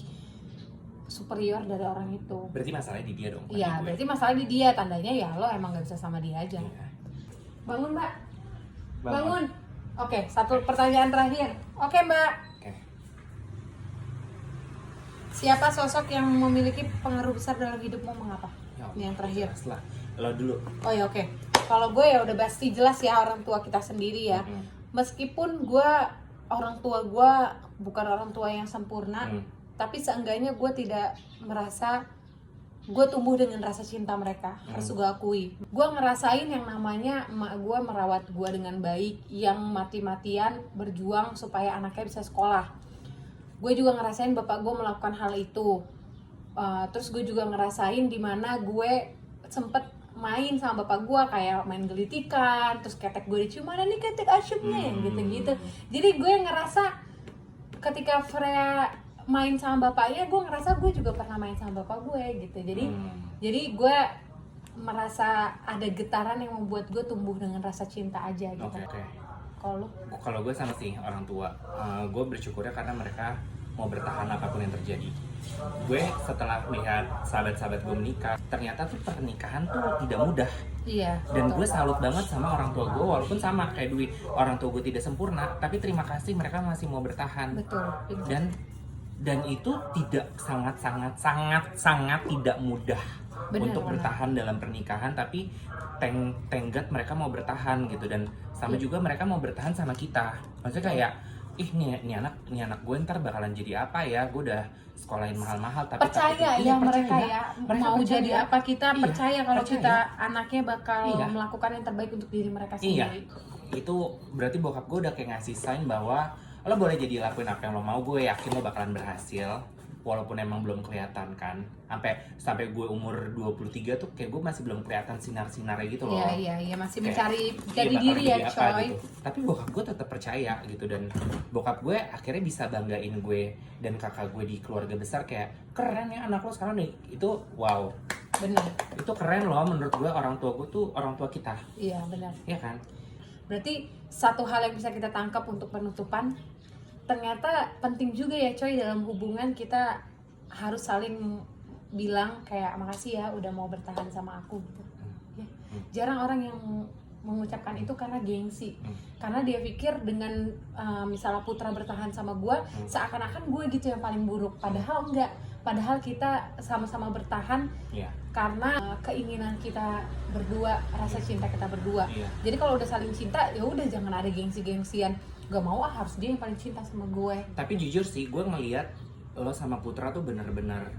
[SPEAKER 1] superior dari orang itu.
[SPEAKER 2] Berarti masalahnya di dia dong. bukan di
[SPEAKER 1] Iya,
[SPEAKER 2] gue.
[SPEAKER 1] berarti masalah di dia, tandanya ya lo emang gak bisa sama dia aja.
[SPEAKER 2] Iya.
[SPEAKER 1] Bangun mbak,
[SPEAKER 2] Bangun.
[SPEAKER 1] bangun. Oke, satu pertanyaan terakhir. Oke mbak,
[SPEAKER 2] Oke.
[SPEAKER 1] siapa sosok yang memiliki pengaruh besar dalam hidupmu, mengapa?
[SPEAKER 2] Ya,
[SPEAKER 1] Ini yang terakhir.
[SPEAKER 2] jelas lah. Lo dulu.
[SPEAKER 1] Oh ya oke. Kalau gue ya udah pasti jelas ya orang tua kita sendiri ya.
[SPEAKER 2] Mm.
[SPEAKER 1] Meskipun gue orang tua gue bukan orang tua yang sempurna,
[SPEAKER 2] Mm.
[SPEAKER 1] tapi seenggaknya gue tidak merasa gue tumbuh dengan rasa cinta mereka. Harus gue akui. Gue ngerasain yang namanya emak gue merawat gue dengan baik, yang mati-matian berjuang supaya anaknya bisa sekolah. Gue juga ngerasain bapak gue melakukan hal itu. Terus gue juga ngerasain dimana gue sempet main sama bapak gue kayak main gelitikan, terus ketek gue dicium, mana nih ketek asyupnya yang gitu-gitu. Jadi gue ngerasa ketika Freya main sama bapaknya, gue ngerasa gue juga pernah main sama bapak gue gitu. Jadi gue merasa ada getaran yang membuat gue tumbuh dengan rasa cinta aja gitu.
[SPEAKER 2] Oke.
[SPEAKER 1] Kalau lu?
[SPEAKER 2] Kalau gue sama sih orang tua, gue bersyukurnya karena mereka mau bertahan apapun yang terjadi. Gue setelah melihat sahabat-sahabat gue menikah, ternyata tuh pernikahan tuh tidak mudah.
[SPEAKER 1] Iya.
[SPEAKER 2] Dan
[SPEAKER 1] betul.
[SPEAKER 2] gue salut banget sama orang tua gue, walaupun sama kayak Dwi, orang tua gue tidak sempurna, tapi terima kasih mereka masih mau bertahan.
[SPEAKER 1] Betul. Betul.
[SPEAKER 2] Dan itu tidak sangat tidak mudah.
[SPEAKER 1] Benar,
[SPEAKER 2] untuk
[SPEAKER 1] benar.
[SPEAKER 2] bertahan dalam pernikahan, tapi thank God mereka mau bertahan gitu, dan sama
[SPEAKER 1] Iya.
[SPEAKER 2] juga mereka mau bertahan sama kita. Maksudnya kayak nih anak gue ntar bakalan jadi apa ya, gue udah sekolahin mahal-mahal tapi
[SPEAKER 1] Percaya
[SPEAKER 2] takut-
[SPEAKER 1] ya
[SPEAKER 2] iya,
[SPEAKER 1] mereka ya
[SPEAKER 2] Mereka
[SPEAKER 1] mau
[SPEAKER 2] percaya.
[SPEAKER 1] jadi apa, kita
[SPEAKER 2] Iya,
[SPEAKER 1] percaya kalau
[SPEAKER 2] percaya.
[SPEAKER 1] kita anaknya bakal
[SPEAKER 2] Iya.
[SPEAKER 1] melakukan yang terbaik untuk diri mereka
[SPEAKER 2] Iya.
[SPEAKER 1] sendiri.
[SPEAKER 2] Itu berarti bokap gue udah kayak ngasih sign bahwa lo boleh jadi lakuin apa yang lo mau, gue yakin lo bakalan berhasil. Walaupun emang belum kelihatan kan, sampai gue umur 23 tuh kayak gue masih belum kelihatan sinar-sinarnya gitu loh.
[SPEAKER 1] Iya masih
[SPEAKER 2] Kayak,
[SPEAKER 1] mencari
[SPEAKER 2] iya,
[SPEAKER 1] jadi
[SPEAKER 2] bakal
[SPEAKER 1] diri ya
[SPEAKER 2] jadi apa
[SPEAKER 1] coy.
[SPEAKER 2] gitu. Tapi bokap gue tetap percaya gitu, dan bokap gue akhirnya bisa banggain gue dan kakak gue di keluarga besar, kayak keren ya anak lo sekarang nih. Itu wow,
[SPEAKER 1] Benar.
[SPEAKER 2] itu keren loh menurut gue. Orang tua gue tuh orang tua kita,
[SPEAKER 1] Iya benar.
[SPEAKER 2] ya kan?
[SPEAKER 1] Berarti satu hal yang bisa kita tangkap untuk penutupan, ternyata penting juga ya coy, dalam hubungan kita harus saling bilang kayak makasih ya udah mau bertahan sama aku gitu. Ya. Jarang orang yang mengucapkan itu karena gengsi, karena dia pikir dengan misalnya Putra bertahan sama gue, seakan-akan gue gitu yang paling buruk. Padahal enggak. Padahal kita sama-sama bertahan
[SPEAKER 2] Iya.
[SPEAKER 1] karena keinginan kita berdua, rasa cinta kita berdua.
[SPEAKER 2] Iya.
[SPEAKER 1] Jadi kalau udah saling cinta, ya udah jangan ada gengsi-gengsian. Gak mau harus dia yang paling cinta sama gue.
[SPEAKER 2] Tapi jujur sih, gue ngeliat lo sama Putra tuh bener-bener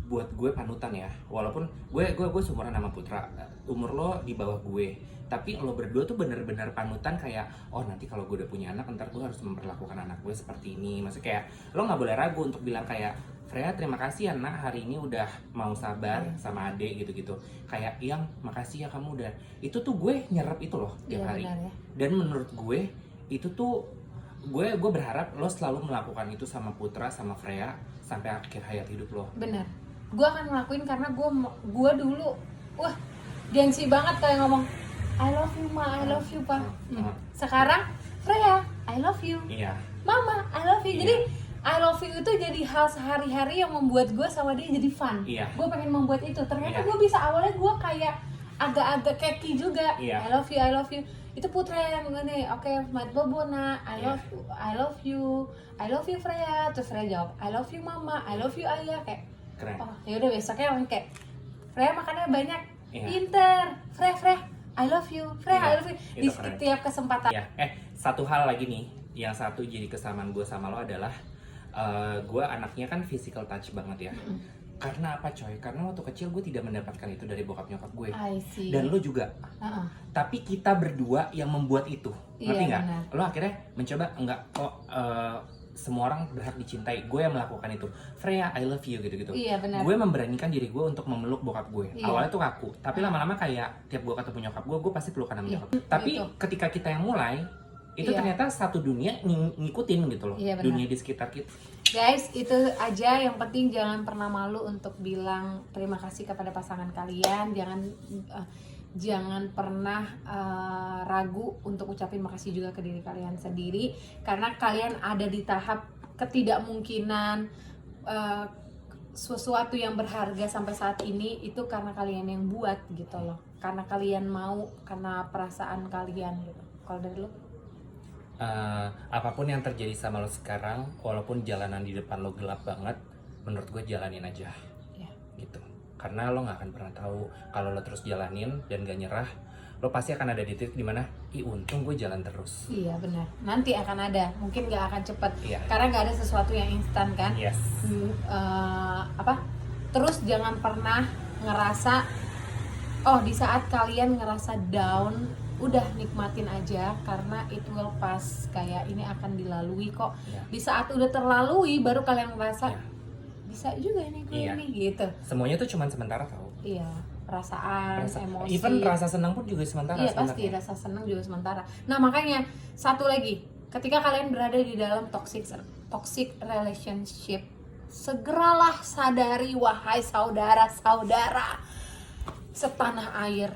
[SPEAKER 2] buat gue panutan ya. Walaupun gue seumuran sama Putra, umur lo di bawah gue, tapi lo berdua tuh bener-bener panutan kayak, oh nanti kalau gue udah punya anak, ntar gue harus memperlakukan anak gue seperti ini. Maksudnya kayak lo nggak boleh ragu untuk bilang kayak, Freya terima kasih ya nak, hari ini udah mau sabar sama adek gitu-gitu. Kayak yang makasih ya kamu udah, itu tuh gue nyerap itu loh tiap hari.
[SPEAKER 1] Benar, ya.
[SPEAKER 2] Dan menurut gue itu tuh gue berharap lo selalu melakukan itu sama Putra sama Freya sampai akhir hayat hidup lo.
[SPEAKER 1] Bener, gue akan ngelakuin karena gue dulu wah gengsi banget kayak ngomong I love you ma, I love you pa. Sekarang Freya I love you,
[SPEAKER 2] Iya.
[SPEAKER 1] mama I love you. Jadi I love you itu jadi hal sehari-hari yang membuat gue sama dia jadi fun.
[SPEAKER 2] Iya.
[SPEAKER 1] Gue pengen membuat itu. Ternyata
[SPEAKER 2] Iya.
[SPEAKER 1] gue bisa, awalnya gue kayak agak-agak keki juga.
[SPEAKER 2] Iya.
[SPEAKER 1] I love you. Itu Putra yang gini, oke, Mat Bobo nak, I love you, Freya. Terus Freya jawab, I love you mama, I love you ayah. Kayak,
[SPEAKER 2] Keren.
[SPEAKER 1] oh ya udah besoknya orang kayak, Freya makannya banyak,
[SPEAKER 2] Iya.
[SPEAKER 1] pinter, Freya, I love you, Freya,
[SPEAKER 2] Iya,
[SPEAKER 1] I love you. Di
[SPEAKER 2] itu keren.
[SPEAKER 1] setiap kesempatan.
[SPEAKER 2] Ya, satu hal lagi nih, yang satu jadi kesamaan gue sama lo adalah gue anaknya kan physical touch banget ya. Karena apa coy? Karena waktu kecil gue tidak mendapatkan itu dari bokap nyokap gue.
[SPEAKER 1] I see.
[SPEAKER 2] Dan lo juga. Tapi kita berdua yang membuat itu. Ngerti
[SPEAKER 1] Iya,
[SPEAKER 2] nggak?
[SPEAKER 1] benar.
[SPEAKER 2] Lo akhirnya mencoba enggak kok semua orang berhak dicintai. Gue yang melakukan itu. Freya, I love you gitu-gitu.
[SPEAKER 1] Iya, benar.
[SPEAKER 2] Gue memberanikan diri gue untuk memeluk bokap gue.
[SPEAKER 1] Iya.
[SPEAKER 2] Awalnya tuh kaku, tapi lama-lama kayak tiap gue ketemu nyokap gue pasti pelukan sama
[SPEAKER 1] Iya,
[SPEAKER 2] nyokap. Tapi
[SPEAKER 1] gitu.
[SPEAKER 2] ketika kita yang mulai, itu
[SPEAKER 1] Iya.
[SPEAKER 2] ternyata satu dunia ngikutin gitu loh.
[SPEAKER 1] Iya, benar.
[SPEAKER 2] Dunia di sekitar kita.
[SPEAKER 1] Guys, itu aja, yang penting jangan pernah malu untuk bilang terima kasih kepada pasangan kalian. Jangan pernah ragu untuk ucapin makasih juga ke diri kalian sendiri, karena kalian ada di tahap ketidakmungkinan. Sesuatu yang berharga sampai saat ini itu karena kalian yang buat gitu loh, karena kalian mau, karena perasaan kalian gitu. Kalau dari lo?
[SPEAKER 2] Apapun yang terjadi sama lo sekarang, walaupun jalanan di depan lo gelap banget, menurut gue jalanin aja.
[SPEAKER 1] Ya.
[SPEAKER 2] Gitu. Karena lo nggak akan pernah tahu kalau lo terus jalanin dan gak nyerah, lo pasti akan ada di titik dimana, untung gue jalan terus.
[SPEAKER 1] Iya benar, nanti akan ada, mungkin gak akan cepet.
[SPEAKER 2] Iya.
[SPEAKER 1] Karena gak ada sesuatu yang instan kan.
[SPEAKER 2] Yes.
[SPEAKER 1] Terus jangan pernah ngerasa, di saat kalian ngerasa down, udah nikmatin aja karena it will pass. Kayak ini akan dilalui kok.
[SPEAKER 2] Iya.
[SPEAKER 1] Di saat udah terlalui baru kalian ngerasa
[SPEAKER 2] Iya.
[SPEAKER 1] bisa juga nih gue
[SPEAKER 2] Iya.
[SPEAKER 1] nih gitu.
[SPEAKER 2] Semuanya tuh cuma sementara tau.
[SPEAKER 1] Iya, perasaan, emosi.
[SPEAKER 2] Even rasa senang pun juga sementara.
[SPEAKER 1] Iya pasti,
[SPEAKER 2] sebenarnya.
[SPEAKER 1] rasa senang juga sementara. Nah makanya satu lagi, ketika kalian berada di dalam toxic relationship, segeralah sadari wahai saudara-saudara setanah air,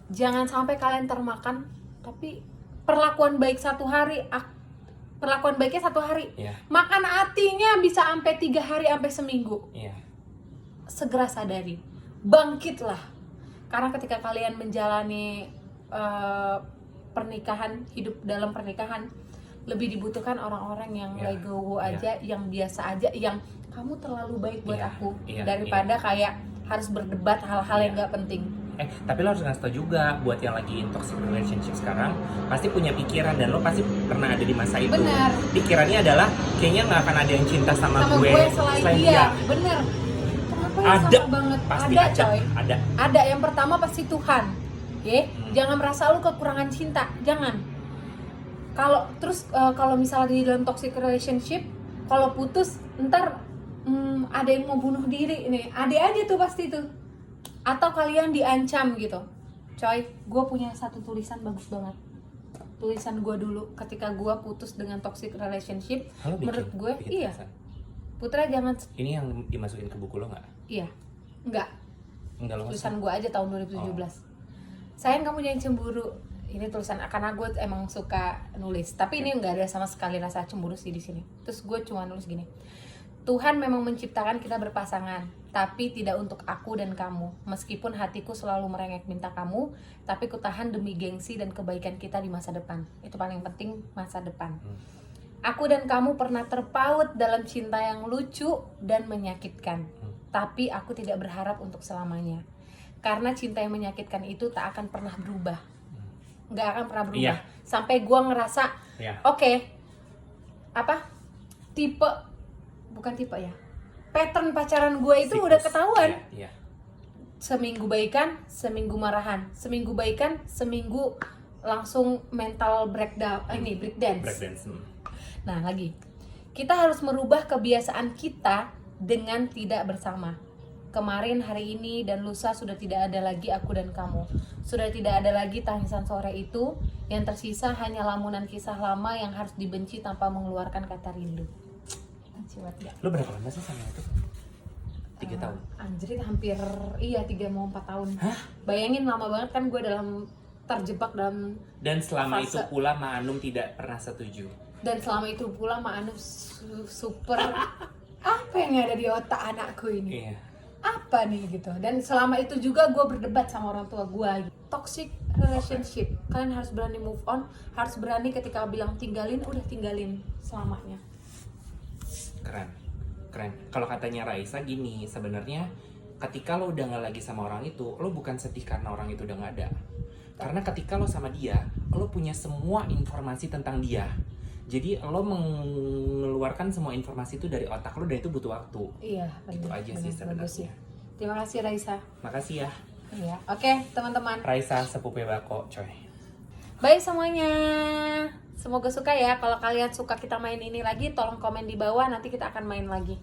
[SPEAKER 1] jangan sampai kalian termakan. Tapi perlakuan baiknya satu hari,
[SPEAKER 2] Iya.
[SPEAKER 1] makan hatinya bisa sampai 3 hari sampai seminggu.
[SPEAKER 2] Iya.
[SPEAKER 1] Segera sadari, bangkitlah. Karena ketika kalian menjalani pernikahan, hidup dalam pernikahan, lebih dibutuhkan orang-orang yang
[SPEAKER 2] Iya.
[SPEAKER 1] legowo aja, yang biasa aja, yang kamu terlalu baik buat
[SPEAKER 2] Iya.
[SPEAKER 1] aku,
[SPEAKER 2] Iya.
[SPEAKER 1] daripada kayak harus berdebat hal-hal yang
[SPEAKER 2] Iya.
[SPEAKER 1] gak penting.
[SPEAKER 2] Tapi lo harus ngasih tau juga buat yang lagi in toxic relationship sekarang, pasti punya pikiran dan lo pasti pernah ada di masa itu.
[SPEAKER 1] Benar.
[SPEAKER 2] Pikirannya adalah kayaknya nggak akan ada yang cinta sama gue
[SPEAKER 1] selain dia. Bener. Kenapa ya
[SPEAKER 2] Ada.
[SPEAKER 1] sama banget?
[SPEAKER 2] Pasti
[SPEAKER 1] Ada
[SPEAKER 2] ada.
[SPEAKER 1] coy.
[SPEAKER 2] Ada.
[SPEAKER 1] Ada, yang pertama pasti Tuhan. Jangan merasa lu kekurangan cinta, jangan. Kalau misalnya di dalam toxic relationship, kalau putus ntar ada yang mau bunuh diri nih, ada aja tuh pasti tuh. Atau kalian diancam gitu. Coy, gue punya satu tulisan bagus banget. Tulisan gue dulu ketika gue putus dengan toxic relationship.
[SPEAKER 2] Lo
[SPEAKER 1] Menurut gue,
[SPEAKER 2] bikin
[SPEAKER 1] iya.
[SPEAKER 2] tulisan.
[SPEAKER 1] Putra jangan,
[SPEAKER 2] Ini yang dimasukin ke buku lo nggak?
[SPEAKER 1] iya, enggak.
[SPEAKER 2] Enggak lo
[SPEAKER 1] Tulisan gue aja tahun 2017. Sayang kamu jangan cemburu. Ini tulisan, karena gue emang suka nulis. Tapi ini nggak ada sama sekali rasa cemburu sih di sini. Terus gue cuma nulis gini. Tuhan memang menciptakan kita berpasangan, tapi tidak untuk aku dan kamu. Meskipun hatiku selalu merengek minta kamu, tapi kutahan demi gengsi dan kebaikan kita di masa depan. Itu paling penting, masa depan. Aku dan kamu pernah terpaut dalam cinta yang lucu dan menyakitkan. Tapi aku tidak berharap untuk selamanya. Karena cinta yang menyakitkan itu tak akan pernah berubah. Nggak akan pernah berubah.
[SPEAKER 2] Iya.
[SPEAKER 1] Sampai gua ngerasa,
[SPEAKER 2] Iya.
[SPEAKER 1] bukan tipe ya. pattern pacaran gue itu
[SPEAKER 2] Siklus.
[SPEAKER 1] udah ketahuan.
[SPEAKER 2] Iya.
[SPEAKER 1] Seminggu baikan, seminggu marahan, seminggu baikan, seminggu langsung mental breakdown, breakdance.
[SPEAKER 2] Breakdance.
[SPEAKER 1] Nah lagi, kita harus merubah kebiasaan kita dengan tidak bersama. Kemarin, hari ini, dan lusa sudah tidak ada lagi aku dan kamu. Sudah tidak ada lagi tangisan sore itu. Yang tersisa hanya lamunan kisah lama yang harus dibenci tanpa mengeluarkan kata rindu. Ciwat ya.
[SPEAKER 2] Lo berapa lama sih sama itu? 3 tahun?
[SPEAKER 1] Anjrit, hampir 3 mau 4 tahun.
[SPEAKER 2] Hah?
[SPEAKER 1] Bayangin lama banget kan gue terjebak dalam.
[SPEAKER 2] Dan selama
[SPEAKER 1] Fase.
[SPEAKER 2] itu pula Ma Anum tidak pernah setuju.
[SPEAKER 1] Dan selama itu pula Ma Anu super apa yang ada di otak anakku ini?
[SPEAKER 2] Iya.
[SPEAKER 1] Apa nih gitu. Dan selama itu juga gue berdebat sama orang tua gue. Toxic relationship, kalian harus berani move on, harus berani ketika bilang tinggalin, udah tinggalin selamanya.
[SPEAKER 2] Keren. Kalau katanya Raisa gini, sebenarnya ketika lo udah nggak lagi sama orang itu, lo bukan sedih karena orang itu udah nggak ada. Karena ketika lo sama dia, lo punya semua informasi tentang dia. Jadi lo mengeluarkan semua informasi itu dari otak lo dan itu butuh waktu.
[SPEAKER 1] Iya,
[SPEAKER 2] Itu
[SPEAKER 1] benar,
[SPEAKER 2] aja sih
[SPEAKER 1] benar, bagus
[SPEAKER 2] sebenarnya.
[SPEAKER 1] ya. Terima kasih Raisa.
[SPEAKER 2] Makasih ya,
[SPEAKER 1] Iya, oke teman-teman.
[SPEAKER 2] Raisa sepupu Bako, coy.
[SPEAKER 1] Bye semuanya. Semoga suka ya. Kalau kalian suka kita main ini lagi, tolong komen di bawah. Nanti kita akan main lagi.